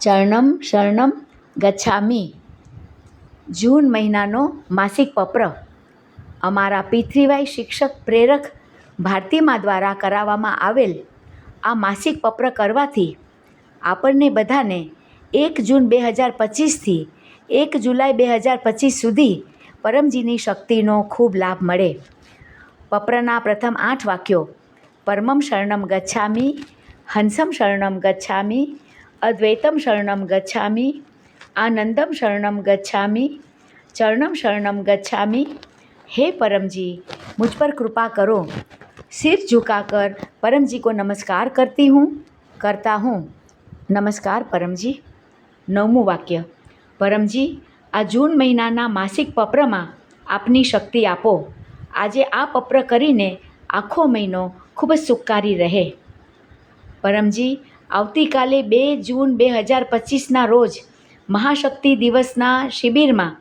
ચરણમ શરણમ ગચ્છામિ. જૂન મહિનાનો માસિક પત્ર અમારા પૃથ્વીવાઈ શિક્ષક પ્રેરક ભારતીમા દ્વારા કરાવવામાં આવેલ આ માસિક પત્ર કરવાથી આપણને બધાને 1 જૂન 2025થી 1 જુલાઈ 2025 સુધી પરમજીની શક્તિનો ખૂબ લાભ મળે. પત્રના પ્રથમ 8 વાક્યો: પરમમ શરણમ ગચ્છામિ, હંસમ શરણમ ગચ્છામિ, અદ્વૈતમ શરણમ ગચ્છામિ, આનંદમ શરણમ ગચ્છામિ, ચરણમ શરણમ ગચ્છામિ. हे परम जी, मुझ पर कृपा करो. सिर झुकाकर परम जी को नमस्कार करता हूँ. नमस्कार परम जी. 9મું વાક્ય: પરમજી, આ જૂન મહિનાના માસિક પત્રમાં આપની શક્તિ આપો. આજે આ પત્ર કરીને આખો મહિનો ખૂબ જ સુખકારી રહે. પરમજી, આવતીકાલે 2 જૂન 2025ના રોજ મહાશક્તિ દિવસના શિબિરમાં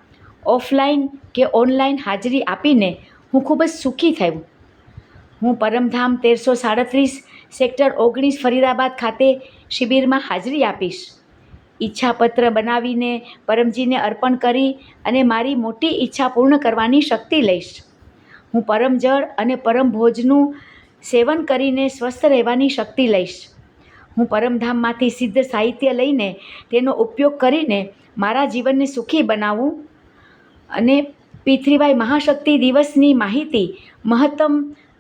ઓફલાઈન કે ઓનલાઈન હાજરી આપીને હું ખૂબ જ સુખી થયું. હું પરમધામ 1337 સેક્ટર 19 ફરીદાબાદ ખાતે શિબિરમાં હાજરી આપીશ. ઈચ્છાપત્ર બનાવીને પરમજીને અર્પણ કરી અને મારી મોટી ઈચ્છા પૂર્ણ કરવાની શક્તિ લઈશ. હું પરમ જળ અને પરમ ભોજનું સેવન કરીને સ્વસ્થ રહેવાની શક્તિ લઈશ. હું પરમધામમાંથી સિદ્ધ સાહિત્ય લઈને તેનો ઉપયોગ કરીને મારા જીવનને સુખી બનાવું અને પૃથ્વીવાઈ મહાશક્તિ દિવસની માહિતી મહત્તમ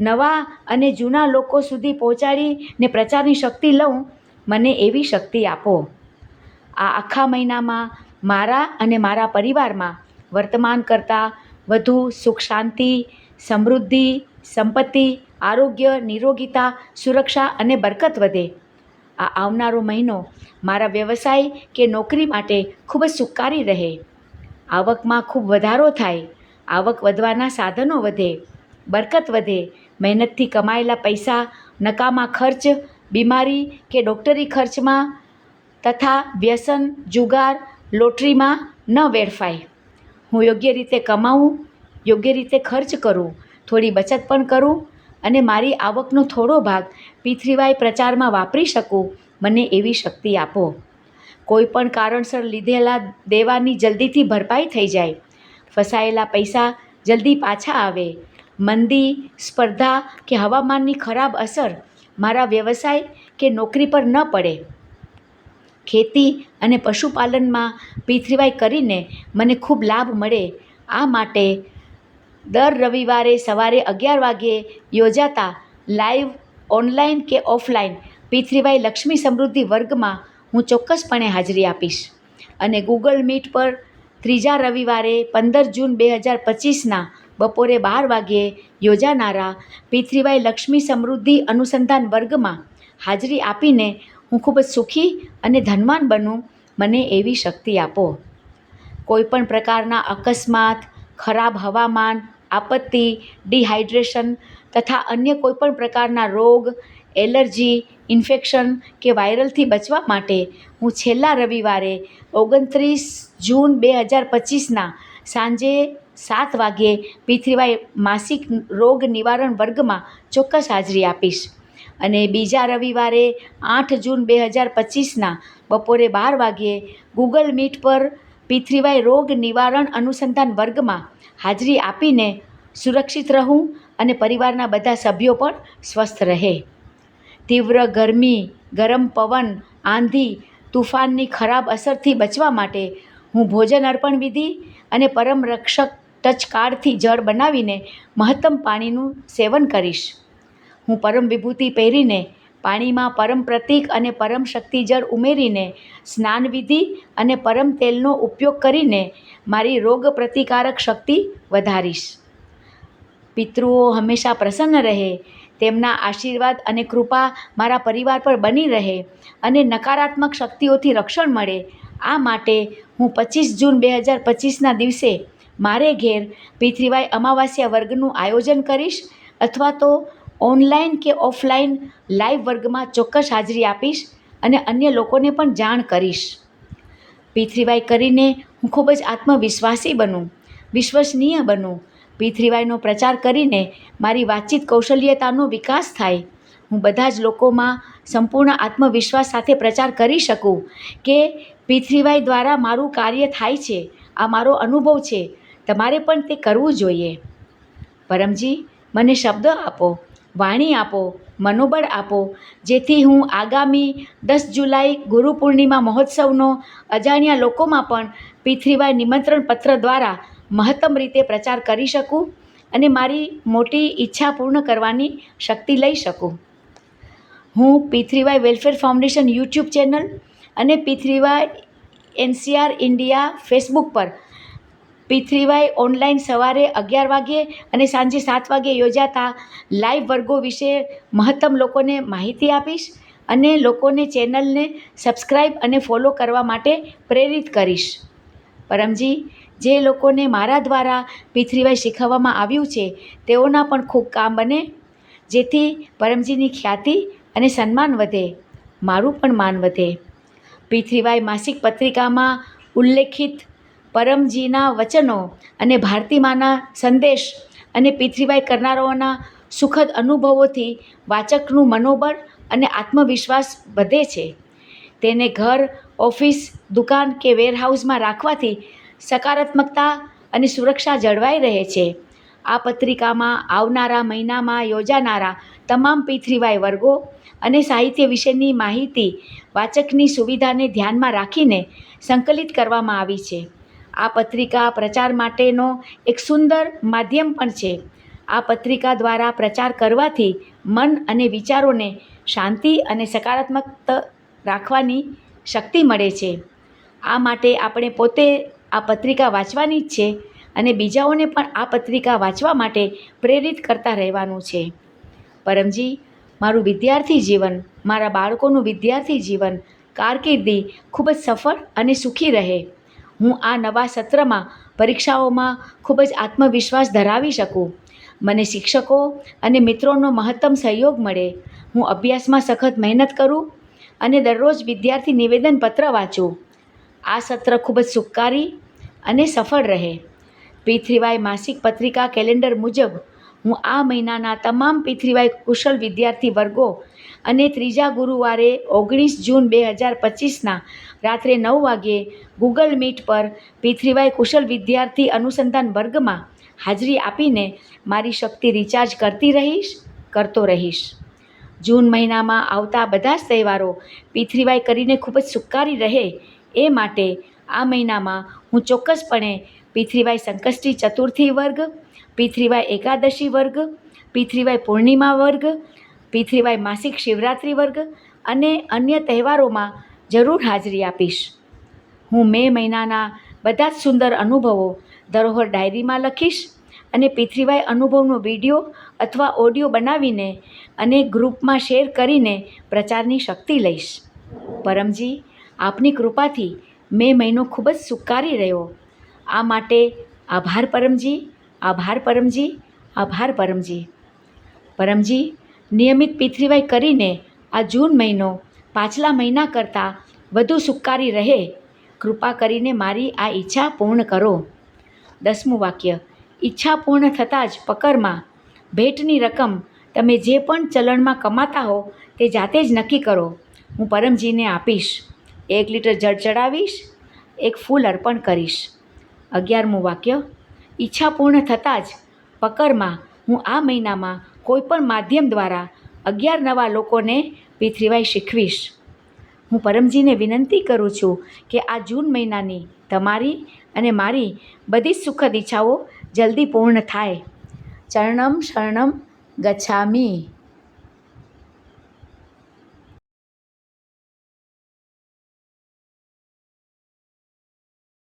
નવા અને જૂના લોકો સુધી પહોંચાડીને પ્રચારની શક્તિ લઉં. મને એવી શક્તિ આપો. આ આખા મહિનામાં મારા અને મારા પરિવારમાં વર્તમાન કરતાં વધુ સુખ, શાંતિ, સમૃદ્ધિ, સંપત્તિ, આરોગ્ય, નિરોગીતા, સુરક્ષા અને બરકત વધે. આ આવનારો મહિનો મારા વ્યવસાય કે નોકરી માટે ખૂબ જ સુખકારી રહે. આવકમાં ખૂબ વધારો થાય. આવક વધવાના સાધનો વધે, બરકત વધે. મહેનતથી કમાયેલા પૈસા નકામા ખર્ચ, બીમારી કે ડૉક્ટરી ખર્ચમાં તથા વ્યસન, જુગાર, લોટરીમાં ન વેડફાય. હું યોગ્ય રીતે કમાવું, યોગ્ય રીતે ખર્ચ કરું, થોડી બચત પણ કરું અને મારી આવકનો થોડો ભાગ પૃથ્વીવાઈ પ્રચારમાં વાપરી શકું. મને એવી શક્તિ આપો. કોઈ પણ કારણસર લીધેલા દેવાની જલ્દીથી ભરપાઈ થઈ જાય. ફસાયેલા પૈસા જલ્દી પાછા આવે. મંદી, સ્પર્ધા કે હવામાનની ખરાબ અસર મારા વ્યવસાય કે નોકરી પર ન પડે. ખેતી અને પશુપાલનમાં પૃથ્વીવાઈ કરીને મને ખૂબ લાભ મળે. આ માટે દર રવિવારે સવારે 11 વાગ્યે યોજાતા લાઈવ ઓનલાઈન કે ઓફલાઈન પૃથ્વીવાઈ લક્ષ્મી સમૃદ્ધિ વર્ગમાં હું ચોક્કસપણે હાજરી આપીશ. અને ગૂગલ મીટ પર ત્રીજા રવિવારે 15 જૂન 2025ના બપોરે 12 વાગ્યે યોજાનારા પૃથ્વીવાઈ લક્ષ્મી સમૃદ્ધિ અનુસંધાન વર્ગમાં હાજરી આપીને હું ખૂબ જ સુખી અને ધનવાન બનું. મને એવી શક્તિ આપો. કોઈપણ પ્રકારના અકસ્માત, ખરાબ હવામાન, આપત્તિ, ડિહાઇડ્રેશન તથા અન્ય કોઈપણ પ્રકારના રોગ, એલર્જી, ઇન્ફેક્શન કે વાયરલથી બચવા માટે હું છેલ્લા રવિવારે 29 જૂન 2025ના સાંજે 7 વાગ્યે પૃથ્વીવાઈ માસિક રોગ નિવારણ વર્ગમાં ચોક્કસ હાજરી આપીશ. અને બીજા રવિવારે 8 જૂન 2025ના બપોરે 12 વાગ્યે ગૂગલ મીટ પર પૃથ્વીવાઈ રોગ નિવારણ અનુસંધાન વર્ગમાં હાજરી આપીને સુરક્ષિત રહું અને પરિવારના બધા સભ્યો પણ સ્વસ્થ રહે. તીવ્ર ગરમી, ગરમ પવન, આંધી, તુફાનની ખરાબ અસરથી બચવા માટે હું ભોજન અર્પણ વિધિ અને પરમ રક્ષક ટચ કાર્ડથી જળ બનાવીને મહત્તમ પાણીનું સેવન કરીશ. હું પરમ વિભૂતિ પહેરીને પાણીમાં પરમ પ્રતીક અને પરમ શક્તિ જળ ઉમેરીને સ્નાન વિધિ અને પરમ તેલનો ઉપયોગ કરીને મારી રોગ પ્રતિકારક શક્તિ વધારીશ. પિતૃઓ હંમેશા પ્રસન્ન રહે, તેમના આશીર્વાદ અને કૃપા મારા પરિવાર પર બની રહે અને નકારાત્મક શક્તિઓથી રક્ષણ મળે. આ માટે હું 25 જૂન 2025ના દિવસે મારે ઘેર પૃથ્વીવાઈ અમાવાસ્યા વર્ગનું આયોજન કરીશ અથવા તો ઓનલાઈન કે ઓફલાઈન લાઈવ વર્ગમાં ચોક્કસ હાજરી આપીશ અને અન્ય લોકોને પણ જાણ કરીશ. પૃથ્વીવાઈ કરીને હું ખૂબ જ આત્મવિશ્વાસી બનું, વિશ્વસનીય બનું. પૃથ્વીવાઈનો પ્રચાર કરીને મારી વાતચીત કૌશલ્યતાનો વિકાસ થાય. હું બધા જ લોકોમાં સંપૂર્ણ આત્મવિશ્વાસ સાથે પ્રચાર કરી શકું કે પૃથ્વીવાઈ દ્વારા મારું કાર્ય થાય છે. આ મારો અનુભવ છે. તમારે પણ તે કરવું જોઈએ. પરમજી, મને શબ્દ આપો, વાણી આપો, મનોબળ આપો, જેથી હું આગામી 10 જુલાઈ ગુરુ પૂર્ણિમા મહોત્સવનો અજાણ્યા લોકોમાં પણ પૃથ્વીવાઈ નિમંત્રણ પત્ર દ્વારા મહત્તમ રીતે પ્રચાર કરી શકું અને મારી મોટી ઈચ્છા પૂર્ણ કરવાની શક્તિ લઈ શકું. હું પૃથ્વીવાઈ વેલફેર ફાઉન્ડેશન યુટ્યુબ ચેનલ અને પૃથ્વીવાઈ NCR ઇન્ડિયા ફેસબુક પર પૃથ્વીવાઈ ઓનલાઈન સવારે 11 વાગ્યે અને સાંજે 7 વાગ્યે યોજાતા લાઈવ વર્ગો વિશે મહત્તમ લોકોને માહિતી આપીશ અને લોકોને ચેનલને સબસ્ક્રાઈબ અને ફોલો કરવા માટે પ્રેરિત કરીશ. પરમજી, જે લોકોને મારા દ્વારા પૃથ્વીવાઈ શીખવવામાં આવ્યું છે તેઓના પણ ખૂબ કામ બને, જેથી પરમજીની ખ્યાતિ અને સન્માન વધે, મારું પણ માન વધે. પૃથ્વીવાઈ માસિક પત્રિકામાં ઉલ્લેખિત પરમજીના વચનો અને ભારતીમાના સંદેશ અને પૃથ્વીવાઈ કરનારાઓના સુખદ અનુભવોથી વાચકનું મનોબળ અને આત્મવિશ્વાસ વધે છે. તેને ઘર, ઓફિસ, દુકાન કે વેરહાઉસમાં રાખવાથી સકારાત્મકતા અને સુરક્ષા જળવાઈ રહે છે. આ પત્રિકામાં આવનારા મહિનામાં યોજાનારા તમામ પૃથ્વીવાઈ વર્ગો અને સાહિત્ય વિશેની માહિતી વાચકની સુવિધાને ધ્યાનમાં રાખીને સંકલિત કરવામાં આવી છે. આ પત્રિકા પ્રચાર માટેનો એક સુંદર માધ્યમ પણ છે. આ પત્રિકા દ્વારા પ્રચાર કરવાથી મન અને વિચારોને શાંતિ અને સકારાત્મક રાખવાની શક્તિ મળે છે. આ માટે આપણે પોતે આ પત્રિકા વાંચવાની જ છે અને બીજાઓને પણ આ પત્રિકા વાંચવા માટે પ્રેરિત કરતા રહેવાનું છે. પરમજી, મારું વિદ્યાર્થી જીવન, મારા બાળકોનું વિદ્યાર્થી જીવન, કારકિર્દી ખૂબ જ સફળ અને સુખી રહે. હું આ નવા સત્રમાં પરીક્ષાઓમાં ખૂબ જ આત્મવિશ્વાસ ધરાવી શકું. મને શિક્ષકો અને મિત્રોનો મહત્તમ સહયોગ મળે. હું અભ્યાસમાં સખત મહેનત કરું અને દરરોજ વિદ્યાર્થી નિવેદન પત્ર વાંચું. આ સત્ર ખૂબ જ સુખકારી અને સફળ રહે. પૃથ્વીવાઈ માસિક પત્રિકા કેલેન્ડર મુજબ હું આ મહિનાના તમામ પૃથ્વીવાઈ કુશળ વિદ્યાર્થી વર્ગો અને ત્રીજા ગુરુવારે 19 જૂન 2025ના રાત્રે 9 વાગ્યે ગૂગલ મીટ પર પૃથ્વીવાઈ કુશળ વિદ્યાર્થી અનુસંધાન વર્ગમાં હાજરી આપીને મારી શક્તિ રિચાર્જ કરતો રહીશ. જૂન મહિનામાં આવતા બધા જ તહેવારો પૃથ્વીવાઈ કરીને ખૂબ જ સુખકારી રહે એ માટે આ મહિનામાં હું ચોક્કસપણે પૃથ્વીવાઈ સંકષ્ટી ચતુર્થી વર્ગ, પૃથ્વીવાઈ એકાદશી વર્ગ, પૃથ્વીવાઈ પૂર્ણિમા વર્ગ, પૃથ્વીવાઈ માસિક શિવરાત્રિ વર્ગ અને અન્ય તહેવારોમાં જરૂર હાજરી આપીશ. હું મે મહિનાના બધા જ સુંદર અનુભવો ધરોહર ડાયરીમાં લખીશ અને પૃથ્વીવાઈ અનુભવનો વિડીયો અથવા ઓડિયો બનાવીને અને ગ્રુપમાં શેર કરીને પ્રચારની શક્તિ લઈશ. પરમજી, આપની કૃપાથી મે મહિનો ખૂબ જ સુખકારી રહ્યો. આ માટે આભાર પરમજી, આભાર પરમજી, આભાર પરમજી. પરમજી, નિયમિત પૃથ્વીવાઈ કરીને આ જૂન મહિનો પાછલા મહિના કરતાં વધુ સુખકારી રહે. કૃપા કરીને મારી આ ઈચ્છા પૂર્ણ કરો. 10મું વાક્ય. ઈચ્છા પૂર્ણ થતાં જ પકરમાં ભેટની રકમ તમે જે પણ ચલણમાં કમાતા હો તે જાતે જ નક્કી કરો. હું પરમજીને આપીશ. 1 લીટર જળ ચડાવીશ, 1 ફૂલ અર્પણ કરીશ. 11મું વાક્ય. ઈચ્છા પૂર્ણ થતાં જ પકરમાં હું આ મહિનામાં કોઈપણ માધ્યમ દ્વારા 11 નવા લોકોને પૃથ્વીવાઈ શીખવીશ. હું પરમજીને વિનંતી કરું છું કે આ જૂન મહિનાની તમારી અને મારી બધી જ સુખદ ઈચ્છાઓ જલ્દી પૂર્ણ થાય. ચરણમ શરણમ ગચ્છામિ.